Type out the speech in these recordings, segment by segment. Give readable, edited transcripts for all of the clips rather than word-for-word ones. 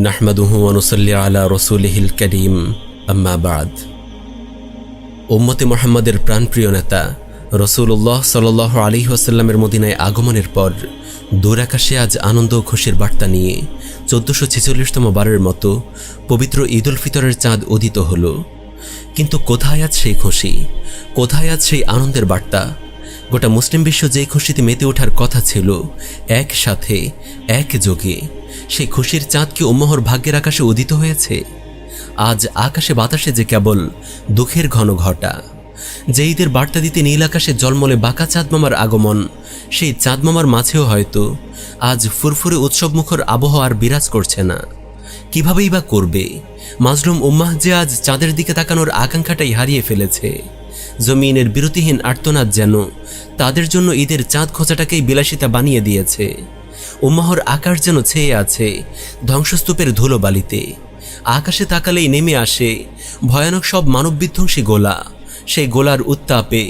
নাহমাদুহু ওয়া নুসাল্লি আলা রাসূলিহিল কারীম, আম্মা বা'দ। উম্মতে মুহাম্মাদের প্রাণপ্রিয় নেতা রাসূলুল্লাহ সাল্লাল্লাহু আলাইহি ওয়াসাল্লামের মদিনায় আগমনের পর দূর আকাশে আজ আনন্দ ও খুশির বার্তা নিয়ে 1446তম বারের মতো পবিত্র ঈদ উল ফিতরের চাঁদ উদিত হল। কিন্তু কোথায় আজ সেই খুশি, কোথায় আজ সেই আনন্দের বার্তা? গোটা মুসলিম বিশ্ব যেই খুশিতে মেতে ওঠার কথা ছিল, একসাথে একযোগে সেই খুশির চাঁদ কি উম্মহর ভাগ্যের আকাশে উদিত হয়েছে? আজ আকাশে বাতাসে যে কেবল দুঃখের ঘন ঘটা। যে ঈদের বার্তা দিতে নীল আকাশে জলমলে বাঁকা চাঁদমামার আগমন, সেই চাঁদমামার মাঝেও হয়তো আজ ফুরফুরে উৎসবমুখর আবহাওয়ার বিরাজ করছে না। কিভাবেই বা করবে? মাজলুম উম্মাহ যে আজ চাঁদের দিকে তাকানোর আকাঙ্ক্ষাটাই হারিয়ে ফেলেছে। জমিনের বিরতিহীন আর্তনাদ যেন তাদের জন্য ঈদের চাঁদ খোঁচাটাকেই বিলাসিতা বানিয়ে দিয়েছে। উম্মাহর আকাশ যেন ছেয়ে আছে ধ্বংসস্তূপের ধুলোবালিতে। আকাশে তাকালেই নেমে আসে ভয়ানক সব মানব বিধ্বংসী গোলা। সেই গোলার উত্তাপে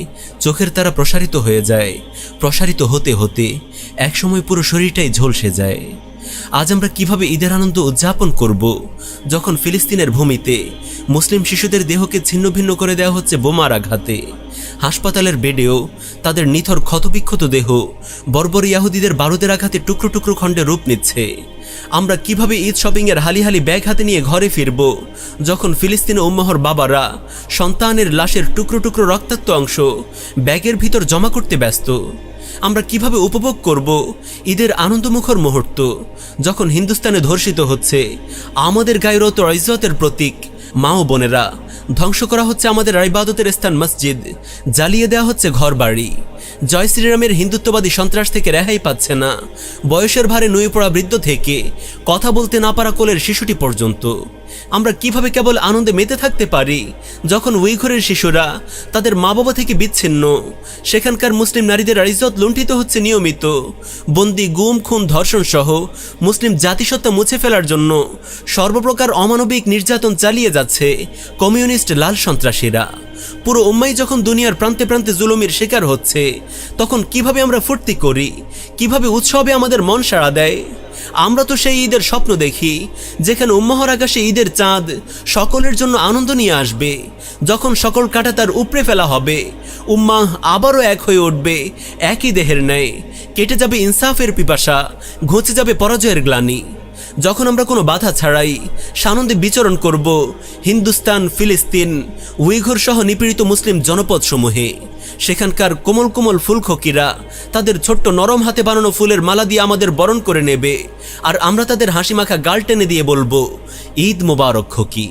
চোখের তারা প্রসারিত হয়ে যায়, প্রসারিত হতে হতে একসময় পুরো শরীরটাই ঝলসে যায়। আজ আমরা কিভাবে ঈদের আনন্দ উদযাপন করব, যখন ফিলিস্তিনের ভূমিতে মুসলিম শিশুদের দেহকে ছিন্ন ভিন্ন করে দেওয়া হচ্ছে বোমার আঘাতে? হাসপাতালের বেডেও তাদের নিথর ক্ষতবিক্ষত দেহ বর্বর ইয়াহুদীদের বারুদের আঘাতে টুকরো টুকরো খণ্ডে রূপ নিচ্ছে। আমরা কিভাবে ঈদ শপিংয়ের হালি হালি ব্যাগ হাতে নিয়ে ঘরে ফিরব, যখন ফিলিস্তিনে উম্মাহর বাবারা সন্তানের লাশের টুকরো টুকরো রক্তাক্ত অংশ ব্যাগের ভিতর জমা করতে ব্যস্ত? আমরা কিভাবে উপভোগ করব ঈদের আনন্দমুখর মুহূর্ত, যখন হিন্দুস্তানে ধর্ষিত হচ্ছে আমাদের গায়রত ও ইজ্জতের প্রতীক মা ও বোনেরা, ধ্বংস করা হচ্ছে আমাদের ইবাদতের স্থান মসজিদ, জ্বালিয়ে দেওয়া হচ্ছে ঘর বাড়ি। জয় শ্রীরামের হিন্দুত্ববাদী সন্ত্রাস থেকে রেহাই পাচ্ছে না বয়সের ভারে নুয়ে পড়া বৃদ্ধ থেকে কথা বলতে না পারা কোলের শিশুটি পর্যন্ত। আমরা কিভাবে কেবল আনন্দে মেতে থাকতে পারি, যখন উইঘুরের শিশুরা তাদের মা বাবা থেকে বিচ্ছিন্ন, সেখানকার মুসলিম নারীদের ইজ্জত লুণ্ঠিত হচ্ছে নিয়মিত, বন্দি, গুম, খুন, ধর্ষণ সহ মুসলিম জাতিসত্তা মুছে ফেলার জন্য সর্বপ্রকার অমানবিক নির্যাতন চালিয়ে যাচ্ছে কমিউনিস্ট লাল সন্ত্রাসীরা। পুরো উম্মাই যখন দুনিয়ার প্রান্তে প্রান্তে জুলুমের শিকার হচ্ছে, তখন কিভাবে আমরা ফুর্তি করি, কিভাবে উৎসবে আমাদের মন সাড়া দেয়? আমরা তো সেই ঈদের স্বপ্ন দেখি যেখানে উম্মাহর আকাশে ঈদের চাঁদ সকলের জন্য আনন্দ নিয়ে আসবে, যখন সকল কাঁটা তার উপড়ে ফেলা হবে, উম্মাহ আবারও এক হয়ে উঠবে একই দেহের ন্যায়, কেটে যাবে ইনসাফের পিপাসা, ঘুচে যাবে পরাজয়ের গ্লানি। যখন আমরা কোনো বাধা ছাড়াই সানন্দে বিচরণ করব হিন্দুস্তান, ফিলিস্তিন, উইঘুর সহ নিপীড়িত মুসলিম জনপদ সমূহে, সেখানকার কোমল কোমল ফুলখকিরা তাদের ছোট্ট নরম হাতে বানানো ফুলের মালা দিয়ে আমাদের বরণ করে নেবে, আর আমরা তাদের হাসি মাখা গাল টেনে দিয়ে বলবো ঈদ মোবারক খকি।